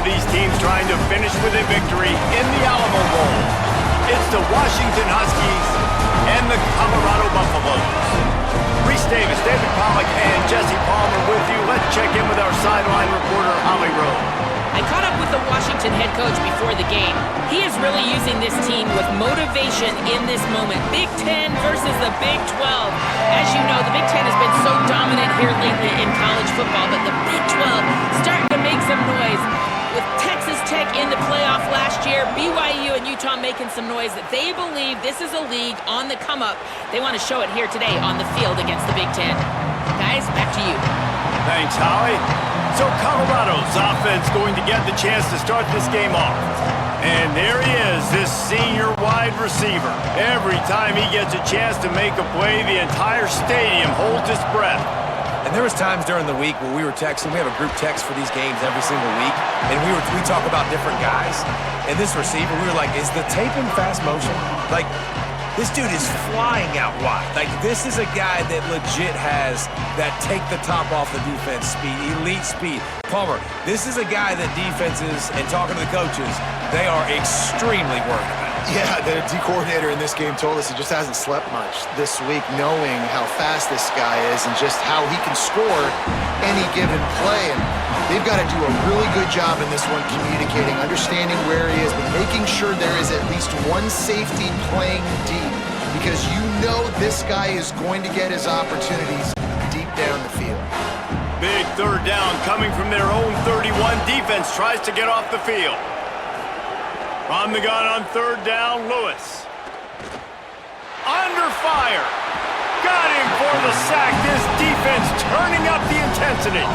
of these teams trying to finish with a victory in the Alamo Bowl. It's the Washington Huskies and the Colorado Buffaloes. Reese Davis, David Pollack, and Jesse Palmer with you. Let's check in with our sideline reporter, Holly Rowe. I caught up with the Washington head coach before the game. He is really using this team with motivation in this moment. Big Ten versus the Big 12. As you know, the Big Ten has been so dominant here lately in college football, but the Big 12 starting to make some noise. With Texas Tech in the playoff last year, BYU and Utah making some noise, that they believe this is a league on the come-up. They want to show it here today on the field against the Big Ten. Guys, back to you. Thanks, Holly. So Colorado's offense going to get the chance to start this game off. And there he is, this senior wide receiver. Every time he gets a chance to make a play, the entire stadium holds its breath. And there was times during the week when we were texting. We have a group text for these games every single week. And we talk about different guys. And this receiver, we were like, is the tape in fast motion? Like, this dude is flying out wide. Like, this is a guy that legit has that take the top off the defense speed, elite speed. Palmer, this is a guy that defenses, and talking to the coaches, they are extremely worried about. Yeah, the D coordinator in this game told us he just hasn't slept much this week, knowing how fast this guy is and just how he can score any given play. And they've got to do a really good job in this one communicating, understanding where he is, but making sure there is at least one safety playing deep, because you know this guy is going to get his opportunities deep down the field. Big third down coming from their own 31. Defense tries to get off the field. From the gun on third down, Lewis. Under fire. Got him for the sack. This defense turning up the intensity.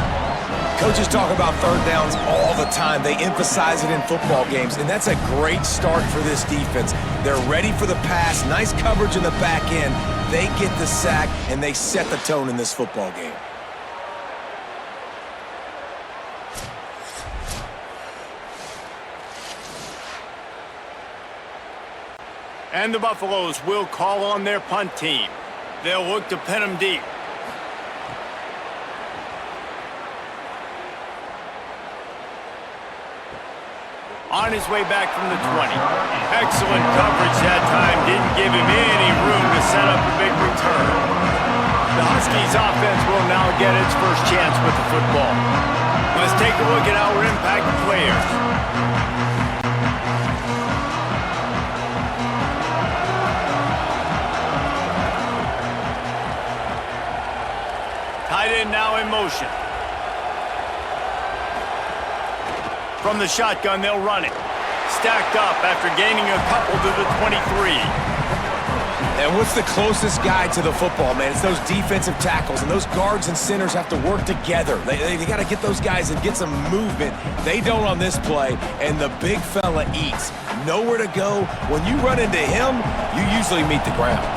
Coaches talk about third downs all the time. They emphasize it in football games, and that's a great start for this defense. They're ready for the pass, nice coverage in the back end. They get the sack, and they set the tone in this football game. And the Buffaloes will call on their punt team. They'll look to pin them deep. On his way back from the 20. Excellent coverage that time. Didn't give him any room to set up a big return. The Huskies offense will now get its first chance with the football. Let's take a look at our impact players. Tight end now in motion. From the shotgun, they'll run it. Stacked up after gaining a couple to the 23. And what's the closest guy to the football, man? It's those defensive tackles, and those guards and centers have to work together. They got to get those guys and get some movement. They don't on this play, and the big fella eats. Nowhere to go. When you run into him, you usually meet the ground.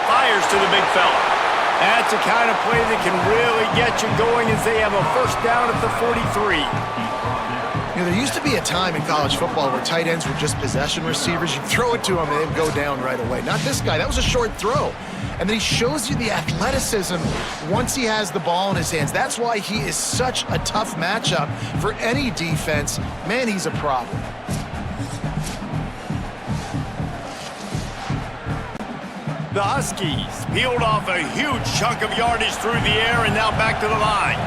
Fires to the big fella. That's the kind of play that can really get you going as they have a first down at the 43. You know, there used to be a time in college football where tight ends were just possession receivers. You throw it to them and they'd go down right away. Not this guy. That was a short throw. And then he shows you the athleticism once he has the ball in his hands. That's why he is such a tough matchup for any defense. Man, he's a problem. The Huskies peeled off a huge chunk of yardage through the air and now back to the line.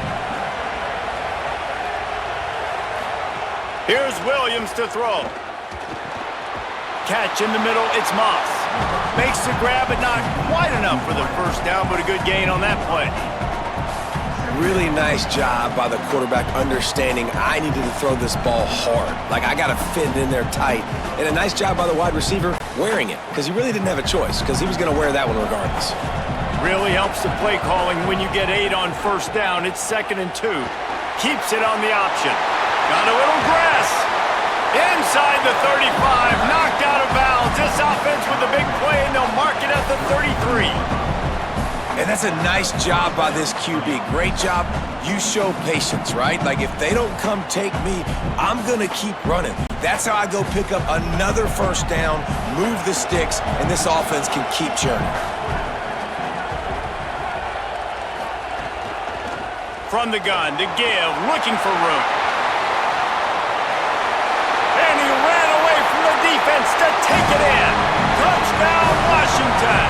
Here's Williams to throw. Catch in the middle, it's Moss. Makes the grab, but not quite enough for the first down, but a good gain on that play. Really nice job by the quarterback understanding I needed to throw this ball hard. Like, I got to fit it in there tight. And a nice job by the wide receiver wearing it, because he really didn't have a choice, because he was going to wear that one regardless. Really helps the play calling when you get 8 on first down. It's 2nd and 2. Keeps it on the option. Got a little grass. Inside the 35. Knocked out of bounds. This offense with the big play, and they'll mark it at the 33. And that's a nice job by this QB. Great job. You show patience, right? Like, if they don't come take me, I'm going to keep running. That's how I go pick up another first down, move the sticks, and this offense can keep churning. From the gun to give, looking for room. And he ran away from the defense to take it in. Touchdown, Washington.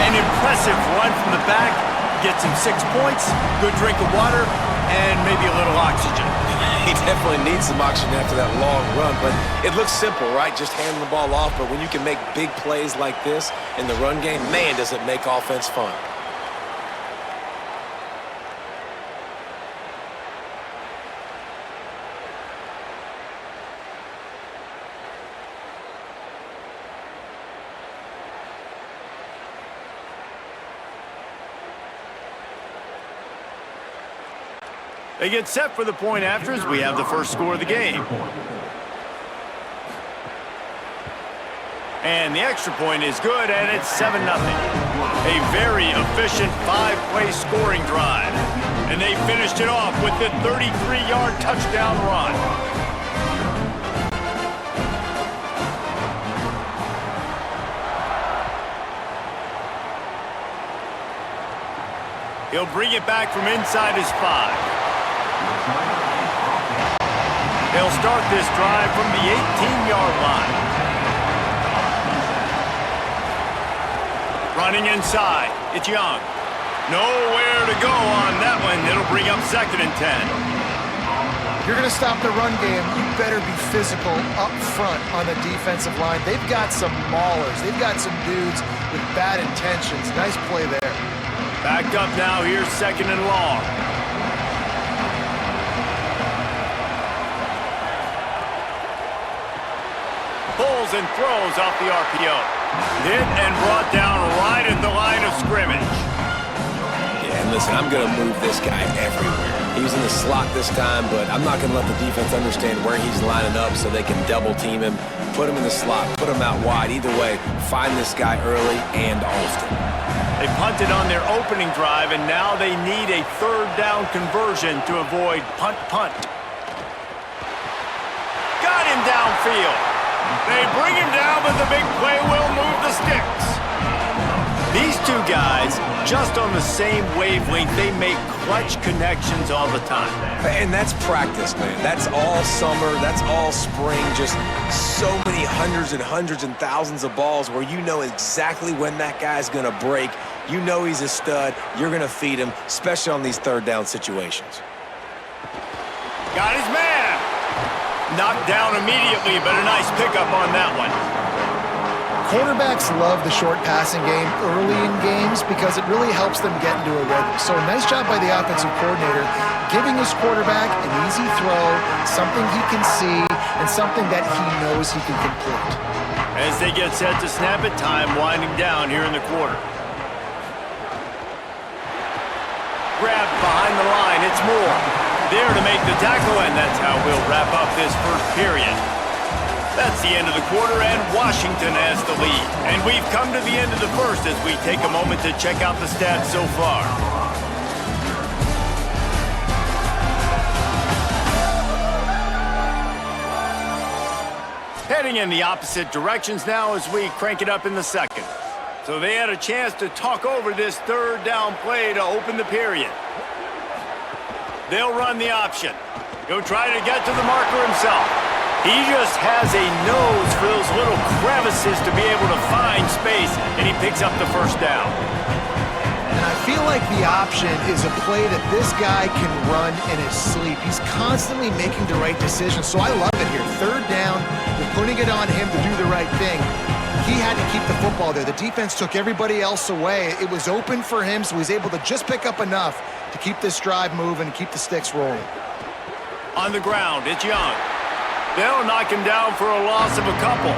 An impressive run from the back. Gets him 6 points, good drink of water, and maybe a little oxygen. He definitely needs some oxygen after that long run, but it looks simple, right? Just handing the ball off, but when you can make big plays like this in the run game, man, does it make offense fun. They get set for the point after as we have the first score of the game. And the extra point is good, and it's 7-0. A very efficient 5-play scoring drive. And they finished it off with the 33-yard touchdown run. He'll bring it back from inside his 5. They'll start this drive from the 18-yard line. Running inside, it's Young. Nowhere to go on that one. It'll bring up 2nd and 10. If you're going to stop the run game, you better be physical up front on the defensive line. They've got some maulers. They've got some dudes with bad intentions. Nice play there. Backed up now, here's 2nd and long. Pulls and throws off the RPO. Hit and brought down right at the line of scrimmage. Yeah, and listen, I'm going to move this guy everywhere. He was in the slot this time, but I'm not going to let the defense understand where he's lining up so they can double team him, put him in the slot, put him out wide. Either way, find this guy early and often. They punted on their opening drive, and now they need a 3rd down conversion to avoid punt. Got him downfield. They bring him down, but the big play will move the sticks. These two guys, just on the same wavelength, they make clutch connections all the time. And that's practice, man. That's all summer. That's all spring. Just so many hundreds and thousands of balls where you know exactly when that guy's going to break. You know he's a stud. You're going to feed him, especially on these 3rd down situations. Got his man. Knocked down immediately, but a nice pickup on that one. Quarterbacks love the short passing game early in games because it really helps them get into a rhythm. So a nice job by the offensive coordinator giving his quarterback an easy throw, something he can see, and something that he knows he can complete. As they get set to snap it, time winding down here in the quarter. Grabbed behind the line, it's Moore. There to make the tackle, and that's how we'll wrap up this first period. That's the end of the quarter, and Washington has the lead. And we've come to the end of the first as we take a moment to check out the stats so far. Heading in the opposite directions now as we crank it up in the second. So they had a chance to talk over this 3rd down play to open the period. They'll run the option. He'll try to get to the marker himself. He just has a nose for those little crevices to be able to find space, and he picks up the 1st down. And I feel like the option is a play that this guy can run in his sleep. He's constantly making the right decision, so I love it here. 3rd down, you're putting it on him to do the right thing. He had to keep the football there. The defense took everybody else away. It was open for him, so he's able to just pick up enough to keep this drive moving and keep the sticks rolling. On the ground, it's Young. They'll knock him down for a loss of a couple.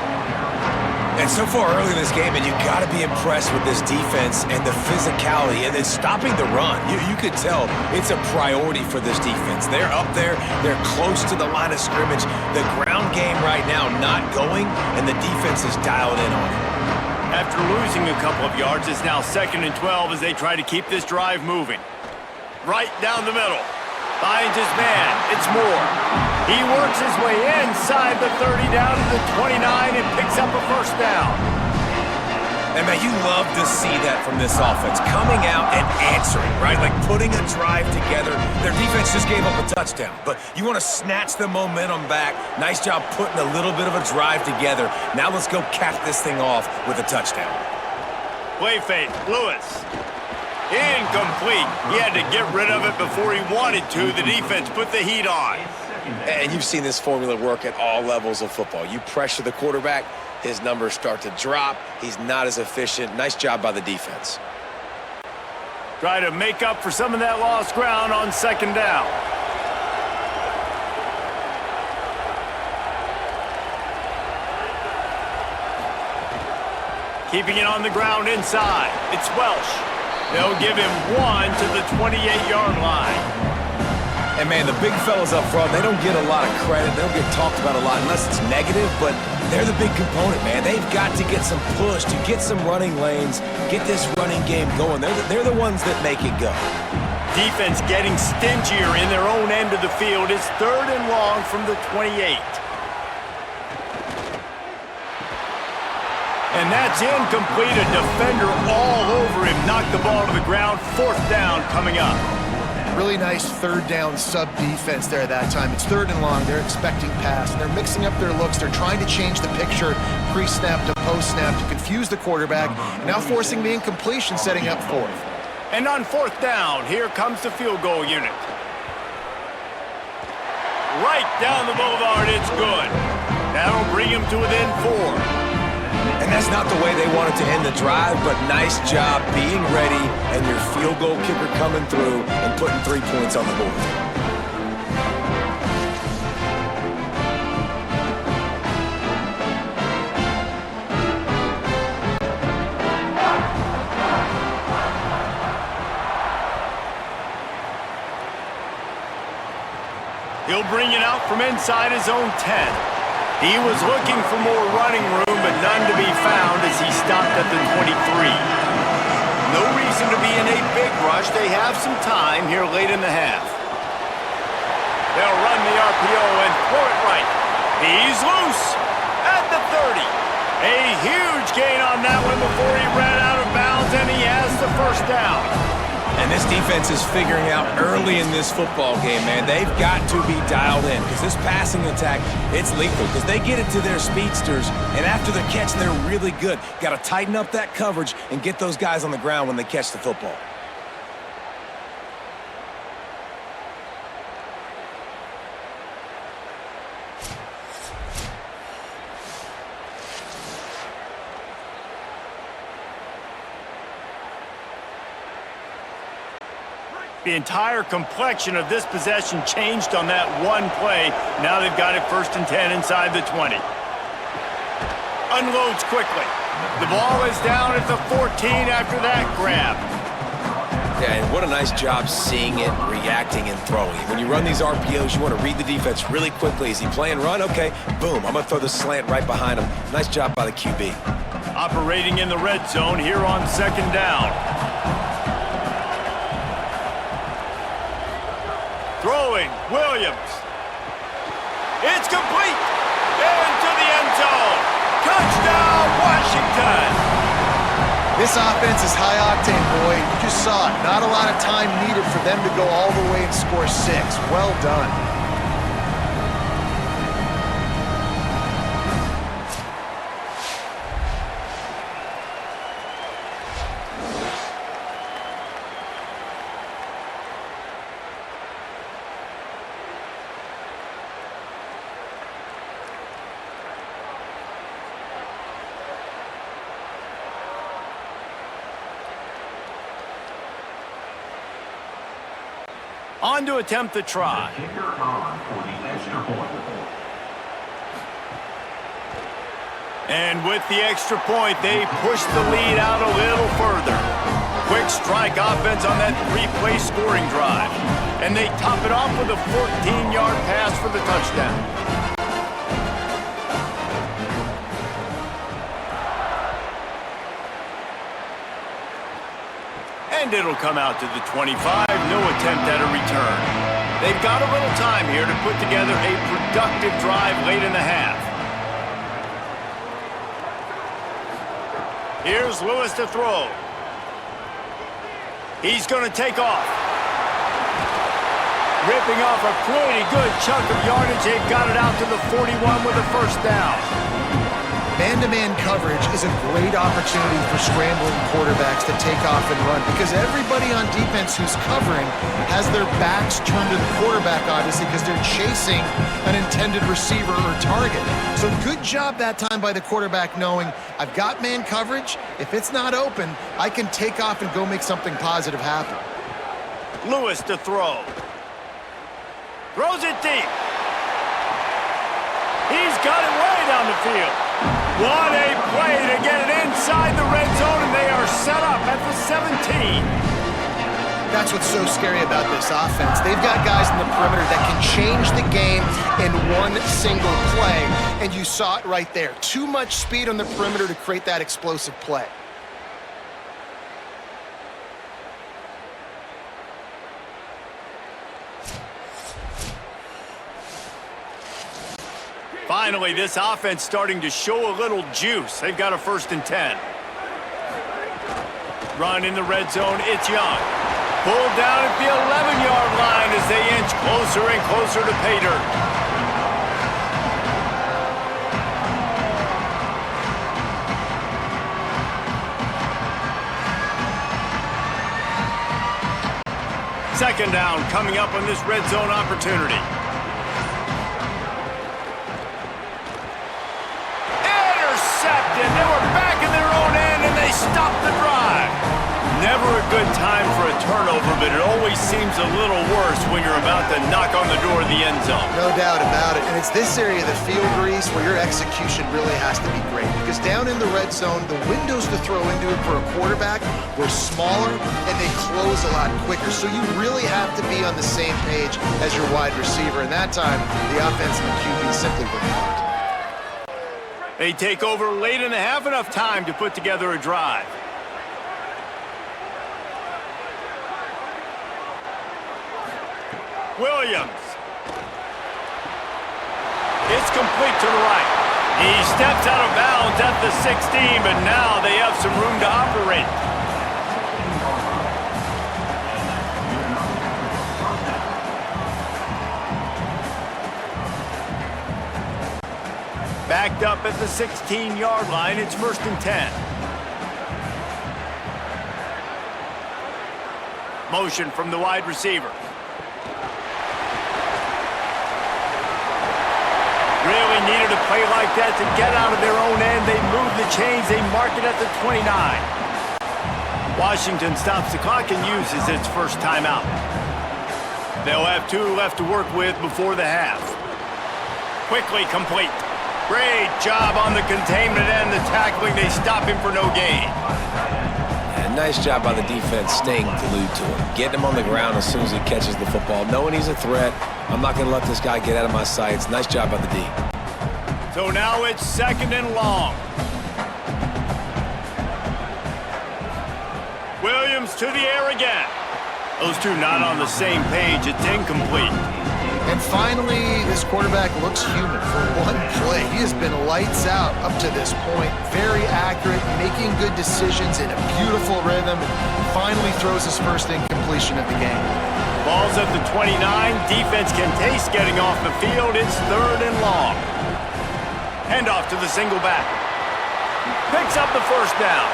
And so far early in this game, and you got to be impressed with this defense and the physicality and then stopping the run. You could tell it's a priority for this defense. They're up there. They're close to the line of scrimmage. The ground game right now not going, and the defense is dialed in on it. After losing a couple of yards, it's now 2nd and 12 as they try to keep this drive moving. Right down the middle. Finds his man. It's Moore. He works his way inside the 30 down to the 29 and picks up a 1st down. And, man, you love to see that from this offense. Coming out and answering, right? Like putting a drive together. Their defense just gave up a touchdown. But you want to snatch the momentum back. Nice job putting a little bit of a drive together. Now let's go cap this thing off with a touchdown. Play fake, Lewis. Incomplete. He had to get rid of it before he wanted to. The defense put the heat on. And you've seen this formula work at all levels of football. You pressure the quarterback, his numbers start to drop. He's not as efficient. Nice job by the defense. Try to make up for some of that lost ground on second down. Keeping it on the ground inside. It's Welsh. They'll give him 1 to the 28-yard line. And, man, the big fellas up front, they don't get a lot of credit. They don't get talked about a lot unless it's negative, but they're the big component, man. They've got to get some push, to get some running lanes, get this running game going. They're the ones that make it go. Defense getting stingier in their own end of the field. It's 3rd and long from the 28. And that's incomplete. A defender all over him. Knocked the ball to the ground. 4th down coming up. Really nice 3rd down sub-defense there that time. It's 3rd and long. They're expecting pass, and they're mixing up their looks. They're trying to change the picture pre-snap to post-snap to confuse the quarterback, now forcing the incompletion, setting up 4th. And on 4th down, here comes the field goal unit. Right down the boulevard, it's good. That'll bring him to within 4. And that's not the way they wanted to end the drive, but nice job being ready and your field goal kicker coming through and putting 3 points on the board. He'll bring it out from inside his own 10. He was looking for more running room, but none to be found as he stopped at the 23. No reason to be in a big rush. They have some time here late in the half. They'll run the RPO and throw it right. He's loose at the 30. A huge gain on that one before he ran out of bounds, and he has the 1st down. And this defense is figuring out early in this football game, man. They've got to be dialed in because this passing attack, it's lethal because they get it to their speedsters, and after the catch, they're really good. Got to tighten up that coverage and get those guys on the ground when they catch the football. The entire complexion of this possession changed on that one play. Now they've got it 1st and 10 inside the 20. Unloads quickly. The ball is down at the 14 after that grab. Yeah, and what a nice job seeing it, reacting, and throwing. When you run these RPOs, you want to read the defense really quickly. Is he playing run? Okay, boom, I'm going to throw the slant right behind him. Nice job by the QB. Operating in the red zone here on 2nd down. Throwing, Williams. It's complete. Into the end zone. Touchdown, Washington. This offense is high octane, boy. You just saw it. Not a lot of time needed for them to go all the way and score 6. Well done. On to attempt the try. And with the extra point, they push the lead out a little further. Quick strike offense on that 3-play scoring drive. And they top it off with a 14-yard pass for the touchdown. And it'll come out to the 25. No attempt at a return. They've got a little time here to put together a productive drive late in the half. Here's Lewis to throw. He's going to take off. Ripping off a pretty good chunk of yardage. They've got it out to the 41 with a first down. Man-to-man coverage is a great opportunity for scrambling quarterbacks to take off and run because everybody on defense who's covering has their backs turned to the quarterback, obviously, because they're chasing an intended receiver or target. So good job that time by the quarterback knowing I've got man coverage. If it's not open, I can take off and go make something positive happen. Lewis to throw. Throws it deep. He's got it way down the field. What a play to get it inside the red zone, and they are set up at the 17. That's what's so scary about this offense. They've got guys in the perimeter that can change the game in one single play, and you saw it right there. Too much speed on the perimeter to create that explosive play. Finally, this offense starting to show a little juice. They've got a 1st and 10. Run in the red zone, it's Young. Pulled down at the 11-yard line as they inch closer and closer to pay dirt. Second down coming up on this red zone opportunity. Intercepted. They were back in their own end and they stopped the drive. Never a good time for a turnover, but it always seems a little worse when you're about to knock on the door of the end zone. No doubt about it. And it's this area of the field, Grease, where your execution really has to be great. Because down in the red zone, the windows to throw into it for a quarterback were smaller and they close a lot quicker. So you really have to be on the same page as your wide receiver. And that time, the offense and the QB simply were not. They take over late and have enough time to put together a drive. Williams. It's complete to the right. He steps out of bounds at the 16, but now they have some room to operate. Backed up at the 16-yard line, it's 1st and 10. Motion from the wide receiver. Really needed a play like that to get out of their own end. They move the chains. They mark it at the 29. Washington stops the clock and uses its first timeout. They'll have 2 left to work with before the half. Quickly complete. Great job on the containment and the tackling. They stop him for no gain. And nice job by the defense staying glued to him. Getting him on the ground as soon as he catches the football. Knowing he's a threat. I'm not going to let this guy get out of my sights. Nice job by the D. So now it's 2nd and long. Williams to the air again. Those two not on the same page. It's incomplete. And finally, this quarterback looks human for one play. He has been lights out up to this point. Very accurate, making good decisions in a beautiful rhythm, and finally throws his first incompletion of the game. Ball's at the 29. Defense can taste getting off the field. It's 3rd and long. Handoff to the single back. Picks up the first down.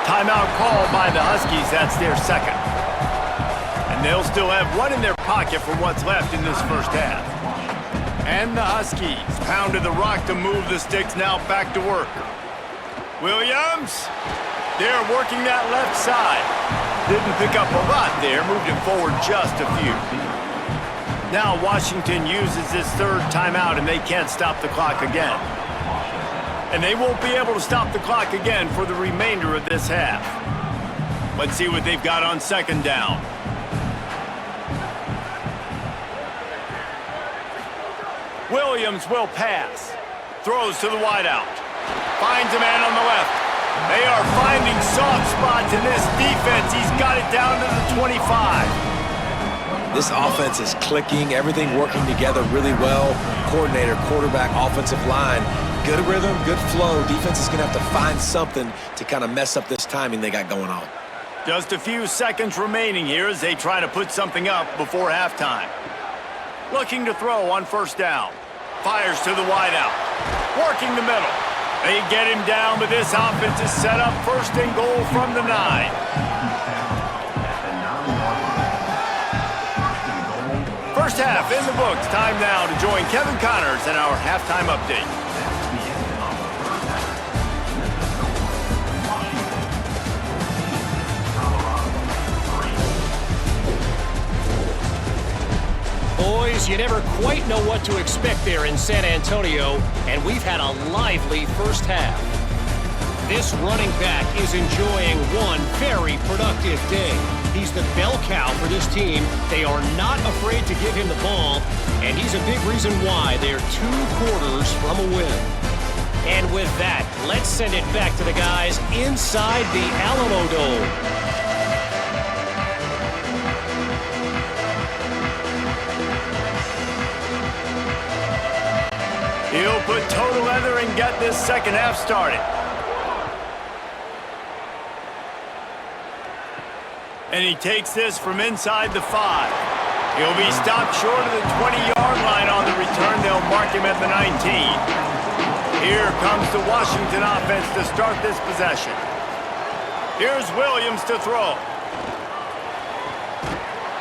Timeout called by the Huskies. That's their 2nd. And they'll still have one in their pocket for what's left in this first half. And the Huskies pounded the rock to move the sticks, now back to work. Williams, they're working that left side. Didn't pick up a lot there, moved it forward just a few. Now Washington uses this 3rd timeout and they can't stop the clock again. And they won't be able to stop the clock again for the remainder of this half. Let's see what they've got on 2nd down. Williams will pass. Throws to the wideout. Finds a man on the left. They are finding soft spots in this defense. He's got it down to the 25. This offense is clicking, everything working together really well. Coordinator, quarterback, offensive line, good rhythm, good flow. Defense is going to have to find something to kind of mess up this timing they got going on. Just a few seconds remaining here as they try to put something up before halftime. Looking to throw on first down. Fires to the wideout. Working the middle. They get him down, but this offense is set up first and goal from the 9. First half in the books. Time now to join Kevin Connors in our halftime update. Boys, you never quite know what to expect there in San Antonio, and we've had a lively first half. This running back is enjoying one very productive day. He's the bell cow for this team. They are not afraid to give him the ball, and he's a big reason why they're 2 quarters from a win. And with that, let's send it back to the guys inside the Alamo Dome. He'll put total leather and get this second half started. And he takes this from inside the 5. He'll be stopped short of the 20-yard line on the return. They'll mark him at the 19. Here comes the Washington offense to start this possession. Here's Williams to throw.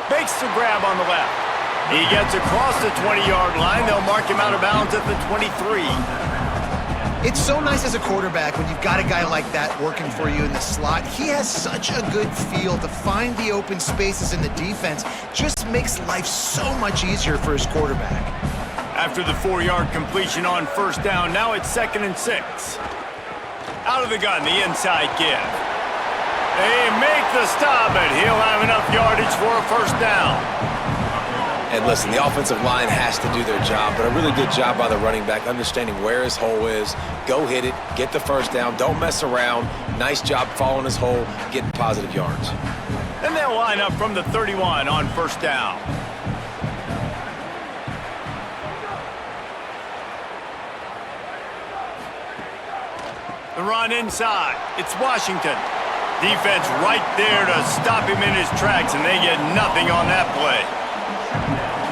Makes the grab on the left. He gets across the 20-yard line. They'll mark him out of bounds at the 23. It's so nice as a quarterback when you've got a guy like that working for you in the slot. He has such a good feel to find the open spaces in the defense. Just makes life so much easier for his quarterback. After the 4-yard completion on first down, now it's 2nd and 6. Out of the gun, the inside give. They make the stop, and he'll have enough yardage for a first down. And listen, the offensive line has to do their job, but a really good job by the running back, understanding where his hole is. Go hit it, get the first down, don't mess around. Nice job following his hole, getting positive yards. And they'll line up from the 31 on first down. The run inside. It's Washington. Defense right there to stop him in his tracks, and they get nothing on that play.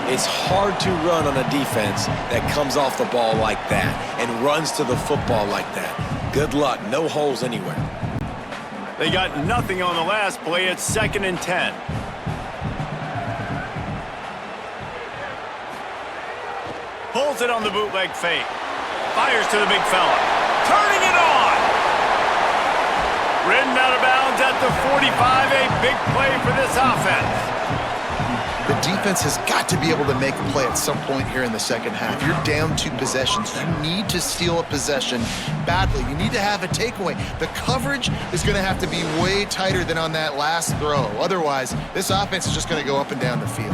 It's hard to run on a defense that comes off the ball like that and runs to the football like that. Good luck. No holes anywhere. They got nothing on the last play. It's 2nd and 10. Pulls it on the bootleg fake. Fires to the big fella. Turning it on. Ridden out of bounds at the 45. A big play for this offense. The defense has got to be able to make a play at some point here in the second half. You're down 2 possessions. You need to steal a possession badly. You need to have a takeaway. The coverage is going to have to be way tighter than on that last throw. Otherwise, this offense is just going to go up and down the field.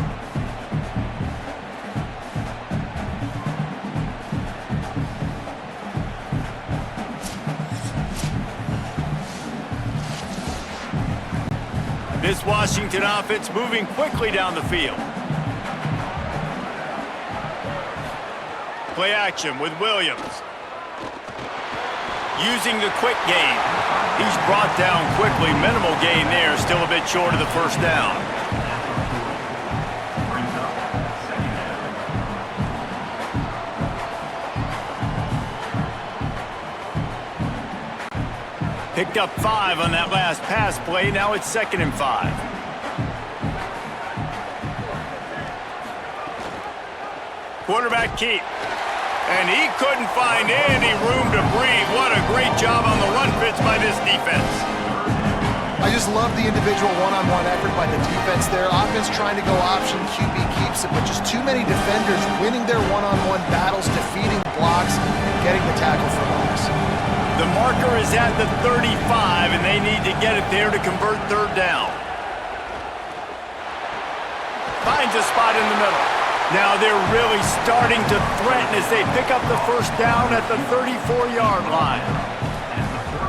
This Washington offense moving quickly down the field. Play action with Williams. Using the quick game. He's brought down quickly. Minimal gain there. Still a bit short of the first down. Picked up 5 on that last pass play. Now it's 2nd and 5. Quarterback keep. And he couldn't find any room to breathe. What a great job on the run fits by this defense. I just love the individual one-on-one effort by the defense there. Offense trying to go option, QB keeps it, but just too many defenders winning their one-on-one battles, defeating blocks, and getting the tackle for loss. The marker is at the 35, and they need to get it there to convert third down. Finds a spot in the middle. Now they're really starting to threaten as they pick up the first down at the 34-yard line.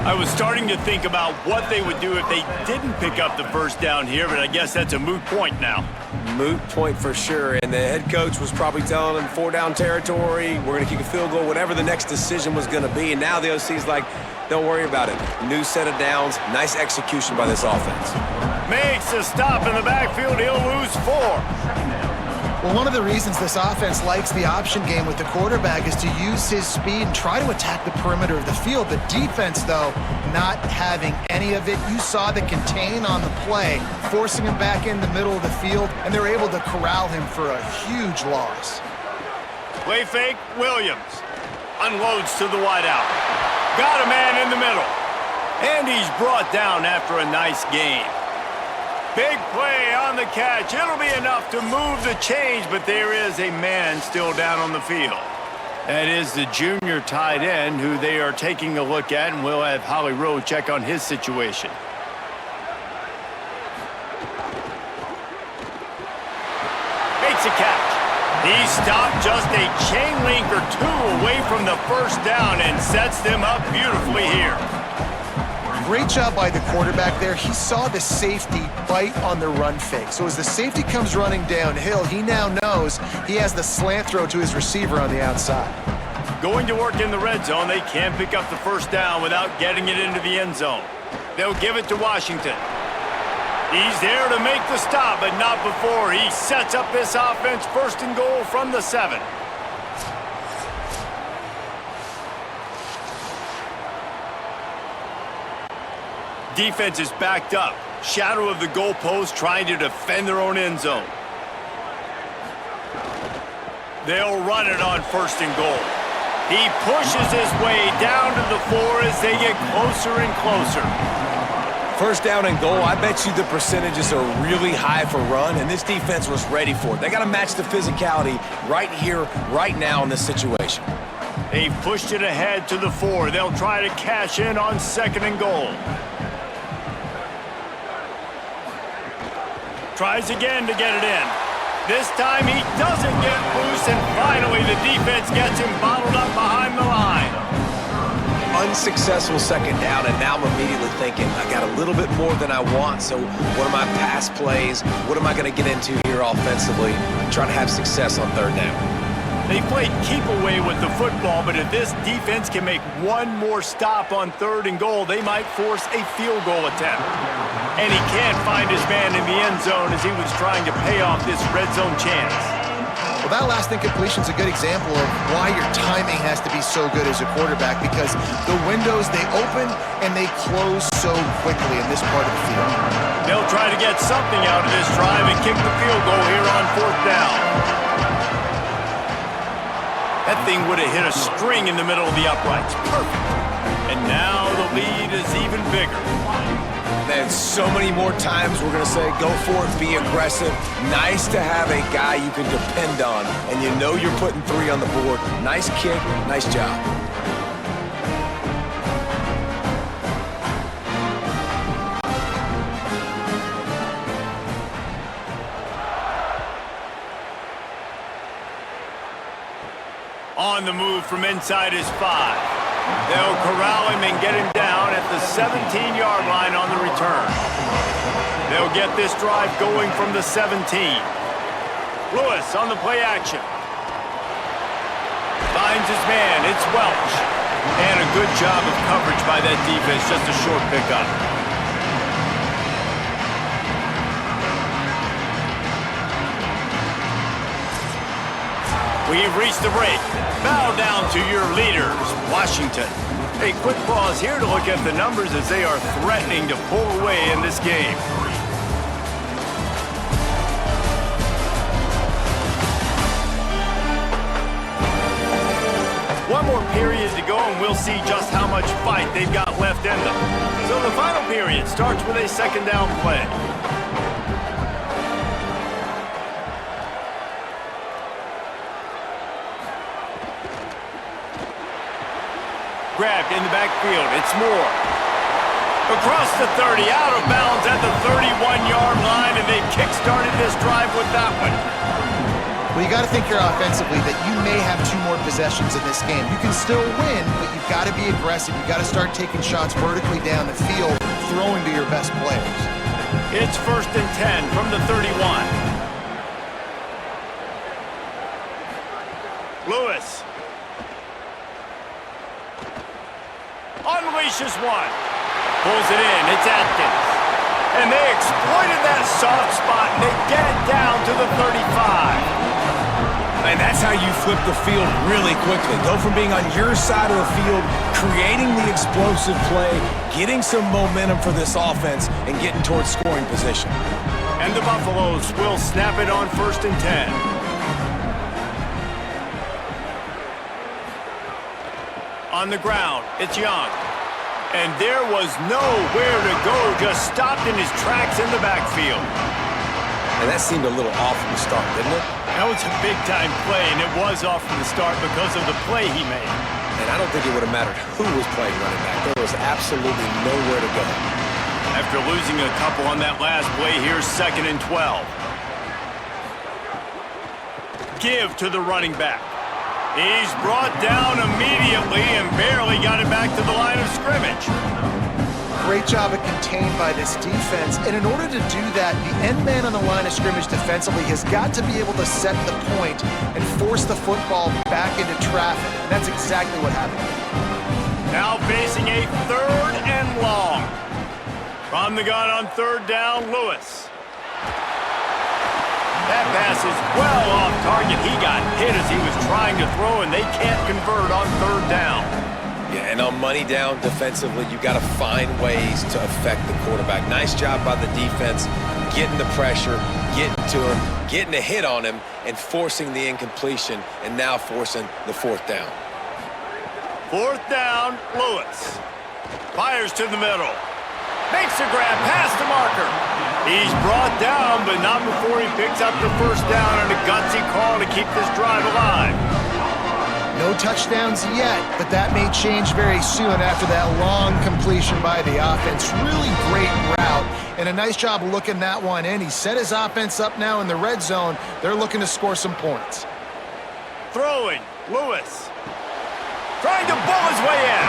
I was starting to think about what they would do if they didn't pick up the first down here, but I guess that's a moot point now. Moot point for sure, and the head coach was probably telling them 4-down territory, we're going to kick a field goal, whatever the next decision was going to be, and now the OC's like, don't worry about it. New set of downs, nice execution by this offense. Makes a stop in the backfield, he'll lose 4. Well, one of the reasons this offense likes the option game with the quarterback is to use his speed and try to attack the perimeter of the field. The defense, though, not having any of it. You saw the contain on the play, forcing him back in the middle of the field, and they're able to corral him for a huge loss. Play fake, Williams. Unloads to the wideout. Got a man in the middle. And he's brought down after a nice gain. Big play on the catch. It'll be enough to move the change, but there is a man still down on the field. That is the junior tight end who they are taking a look at, and we'll have Holly Rowe check on his situation. Makes a catch. He stopped just a chain link or 2 away from the first down and sets them up beautifully here. Great job by the quarterback there. He saw the safety bite on the run fake. So as the safety comes running downhill, he now knows he has the slant throw to his receiver on the outside. Going to work in the red zone, they can't pick up the first down without getting it into the end zone. They'll give it to Washington. He's there to make the stop, but not before he sets up this offense 1st and goal from the 7. Defense is backed up. Shadow of the goalpost trying to defend their own end zone. They'll run it on 1st and goal. He pushes his way down to the 4 as they get closer and closer. First down and goal, I bet you the percentages are really high for run, and this defense was ready for it. They got to match the physicality right here, right now in this situation. They've pushed it ahead to the 4. They'll try to cash in on 2nd and goal. Tries again to get it in. This time he doesn't get loose, and finally the defense gets him bottled up behind the line. Unsuccessful 2nd down, and now I'm immediately thinking, I got a little bit more than I want, so what are my pass plays? What am I going to get into here offensively? Trying to have success on 3rd down. They played keep away with the football, but if this defense can make one more stop on 3rd and goal, they might force a field goal attempt. And he can't find his man in the end zone as he was trying to pay off this red zone chance. Well, that last incompletion is a good example of why your timing has to be so good as a quarterback, because the windows, they open and they close so quickly in this part of the field. They'll try to get something out of this drive and kick the field goal here on 4th down. That thing would have hit a string in the middle of the uprights. Perfect. And now the lead is even bigger. Man, so many more times we're going to say, go for it, be aggressive. Nice to have a guy you can depend on, and you know you're putting 3 on the board. Nice kick, nice job. On the move from inside his 5. They'll corral him and get him down at the 17-yard line on the return. They'll get this drive going from the 17. Lewis on the play action. Finds his man, it's Welch. And a good job of coverage by that defense, just a short pickup. We've reached the break. Bow down to your leaders, Washington. A quick pause here to look at the numbers as they are threatening to pull away in this game. One more period to go and we'll see just how much fight they've got left in them. So the final period starts with a 2nd down play. Grabbed in the backfield, it's Moore. Across the 30, out of bounds at the 31-yard line, and they kick-started this drive with that one. Well, you got to think here offensively that you may have 2 more possessions in this game. You can still win, but you've got to be aggressive. You've got to start taking shots vertically down the field, throwing to your best players. It's 1st and 10 from the 31. Lewis. Unleashes one. Pulls it in. It's Atkins. And they exploited that soft spot, and they get it down to the 35. And that's how you flip the field really quickly. Go from being on your side of the field, creating the explosive play, getting some momentum for this offense, and getting towards scoring position. And the Buffaloes will snap it on 1st and 10. On the ground, it's Young. And there was nowhere to go, just stopped in his tracks in the backfield. And that seemed a little off from the start, didn't it? That was a big-time play, and it was off from the start because of the play he made. And I don't think it would have mattered who was playing running back. There was absolutely nowhere to go. After losing a couple on that last play, here's 2nd and 12. Give to the running back. He's brought down immediately and barely got it back to the line of scrimmage. Great job of contained by this defense. And in order to do that, the end man on the line of scrimmage defensively has got to be able to set the point and force the football back into traffic. And that's exactly what happened. Now facing a 3rd and long. From the gun on 3rd down, Lewis. That pass is well off target. He got hit as he was trying to throw, and they can't convert on 3rd down. Yeah, and on money down defensively, you got to find ways to affect the quarterback. Nice job by the defense, getting the pressure, getting to him, getting a hit on him, and forcing the incompletion, and now forcing the 4th down. 4th down, Lewis. Fires to the middle. Makes a grab past the marker. He's brought down, but not before he picks up the 1st down and a gutsy call to keep this drive alive. No touchdowns yet, but that may change very soon after that long completion by the offense. Really great route, and a nice job looking that one in. He set his offense up now in the red zone. They're looking to score some points. Throwing, Lewis. Trying to bull his way in.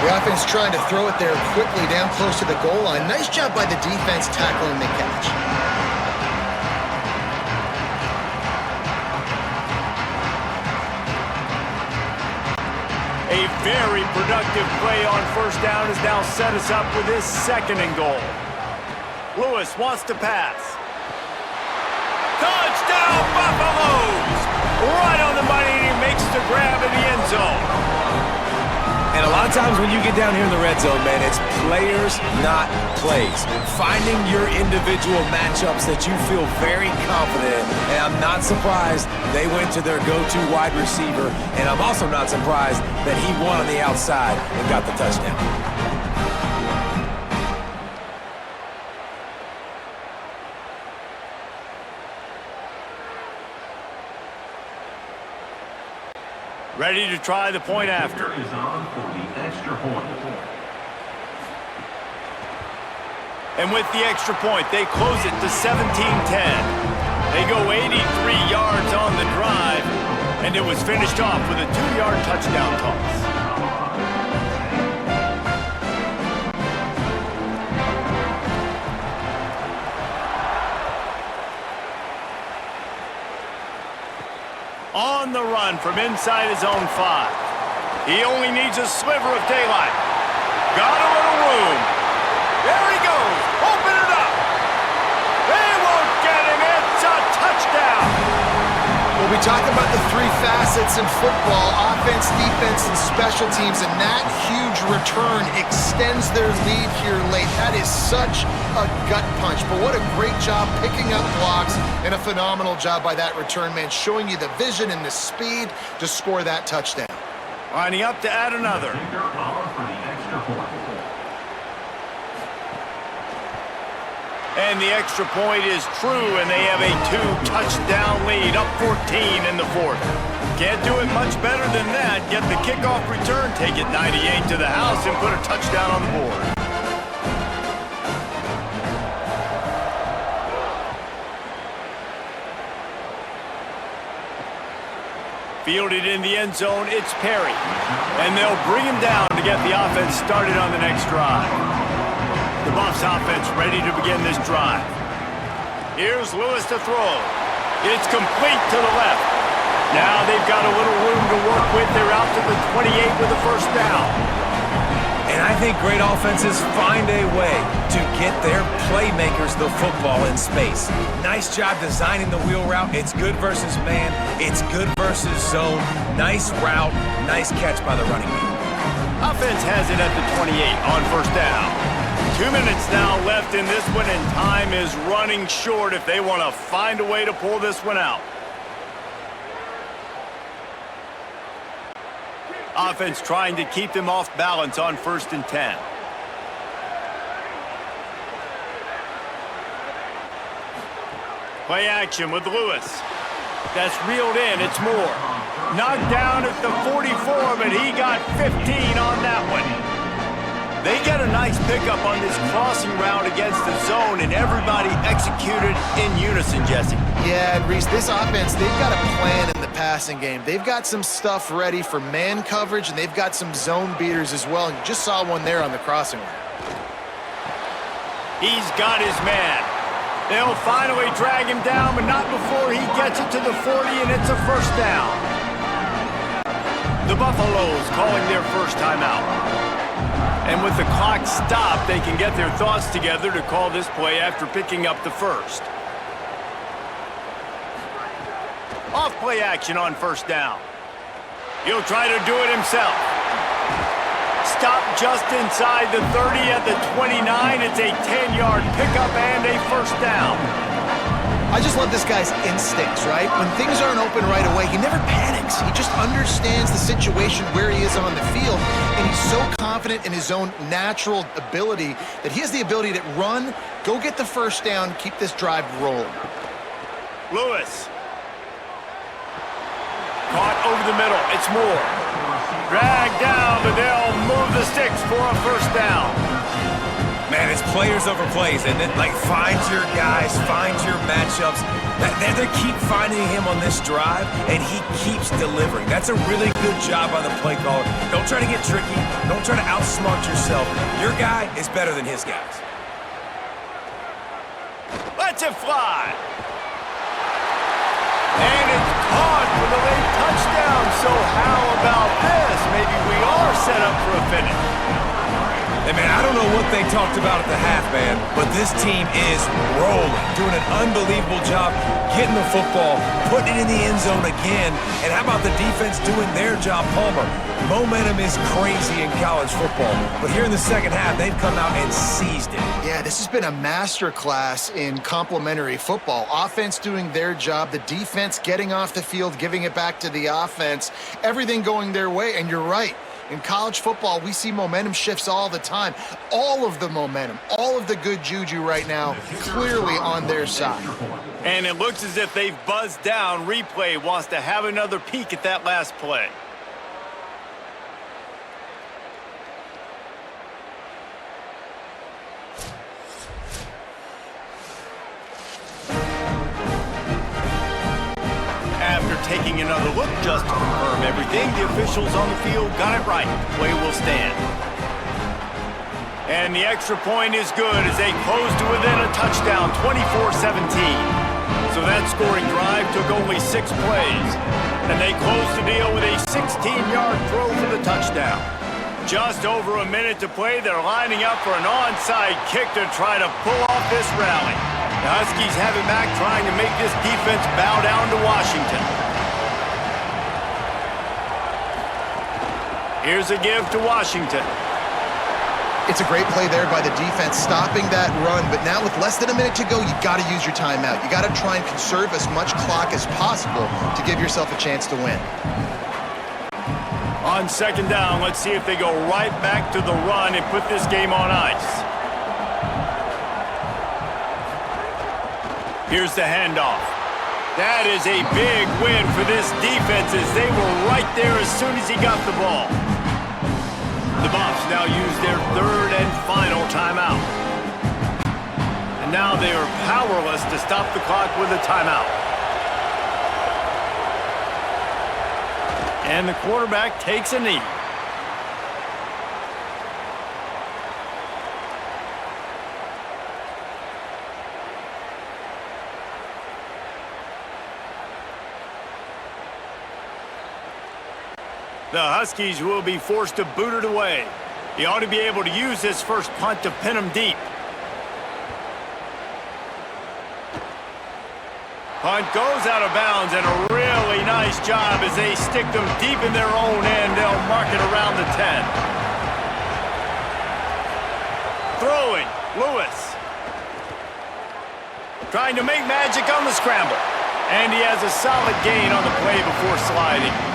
The offense trying to throw it there quickly down close to the goal line. Nice job by the defense tackling the catch. A very productive play on 1st down has now set us up with his 2nd and goal. Lewis wants to pass. Touchdown, Buffaloes! Right on the money, and he makes the grab in the end zone. And a lot of times when you get down here in the red zone, man, it's players, not plays. Finding your individual matchups that you feel very confident in. And I'm not surprised they went to their go-to wide receiver. And I'm also not surprised that he won on the outside and got the touchdown. Ready to try the point after. Is on for the extra point. And with the extra point, they close it to 17-10. They go 83 yards on the drive, and it was finished off with a 2-yard touchdown toss. On the run from inside his own 5. He only needs a sliver of daylight. Got a little room. There he goes. Open it up. They won't get him. It's a touchdown. We'll be talking about the 3 facets in football: offense, defense, and special teams, and that huge return extends their lead here late. That is such a gut punch, but what a great job picking up blocks, and a phenomenal job by that return man, showing you the vision and the speed to score that touchdown. Lining up to add another. And the extra point is true, and they have a 2-touchdown lead, up 14 in the 4th. Can't do it much better than that. Get the kickoff return, take it 98 to the house, and put a touchdown on the board. Fielded in the end zone, it's Perry. And they'll bring him down to get the offense started on the next drive. The Buffs offense ready to begin this drive. Here's Lewis to throw. It's complete to the left. Now they've got a little room to work with. They're out to the 28 with a first down. And I think great offenses find a way to get their playmakers the football in space. Nice job designing the wheel route. It's good versus man. It's good versus zone. Nice route. Nice catch by the running back. Offense has it at the 28 on first down. 2 minutes now left in this one, and time is running short if they want to find a way to pull this one out. Offense trying to keep them off balance on 1st and 10. Play action with Lewis. That's reeled in. It's Moore. Knocked down at the 44, but he got 15 on that one. They get a nice pickup on this crossing route against the zone, and everybody executed in unison, Jesse. Yeah, and Reese, this offense, they've got a plan in the passing game. They've got some stuff ready for man coverage, and they've got some zone beaters as well. And you just saw one there on the crossing route. He's got his man. They'll finally drag him down, but not before he gets it to the 40, and it's a first down. The Buffaloes calling their first timeout. And with the clock stopped, they can get their thoughts together to call this play after picking up the first. Off play action on first down. He'll try to do it himself. Stop just inside the 30 at the 29. It's a 10-yard pickup and a first down. I just love this guy's instincts, right? When things aren't open right away, he never panics. He just understands the situation where he is on the field, and he's so confident in his own natural ability that he has the ability to run, go get the first down, keep this drive rolling. Lewis. Caught over the middle. It's Moore. Dragged down, but they'll move the sticks for a first down. Man, it's players over plays, and then find your guys, find your matchups. They keep finding him on this drive, and he keeps delivering. That's a really good job by the play caller. Don't try to get tricky. Don't try to outsmart yourself. Your guy is better than his guys. Let's it fly. And it's caught for the late touchdown. So how about this? Maybe we are set up for a finish. Hey, man, I don't know what they talked about at the half, man, but this team is rolling, doing an unbelievable job getting the football, putting it in the end zone again, and how about the defense doing their job, Palmer? Momentum is crazy in college football, but here in the second half, they've come out and seized it. Yeah, this has been a masterclass in complementary football. Offense doing their job, the defense getting off the field, giving it back to the offense, everything going their way, and you're right. In college football, we see momentum shifts all the time. All of the momentum, all of the good juju right now, clearly on their side. And it looks as if they've buzzed down. Replay wants to have another peek at that last play. After taking another look just to confirm everything, the officials on the field got it right. Play will stand. And the extra point is good as they close to within a touchdown, 24-17. So that scoring drive took only 6 plays. And they close the deal with a 16-yard throw for the touchdown. Just over a minute to play, they're lining up for an onside kick to try to pull off this rally. The Huskies have it back, trying to make this defense bow down to Washington. Here's a give to Washington. It's a great play there by the defense, stopping that run. But now with less than a minute to go, you got to use your timeout. You got to try and conserve as much clock as possible to give yourself a chance to win. On second down, let's see if they go right back to the run and put this game on ice. Here's the handoff. That is a big win for this defense as they were right there as soon as he got the ball. The Buffs now use their third and final timeout. And now they are powerless to stop the clock with a timeout. And the quarterback takes a knee. The Huskies will be forced to boot it away. He ought to be able to use this first punt to pin them deep. Punt goes out of bounds, and a really nice job as they stick them deep in their own end. They'll mark it around the 10. Throwing, Lewis. Trying to make magic on the scramble. And he has a solid gain on the play before sliding.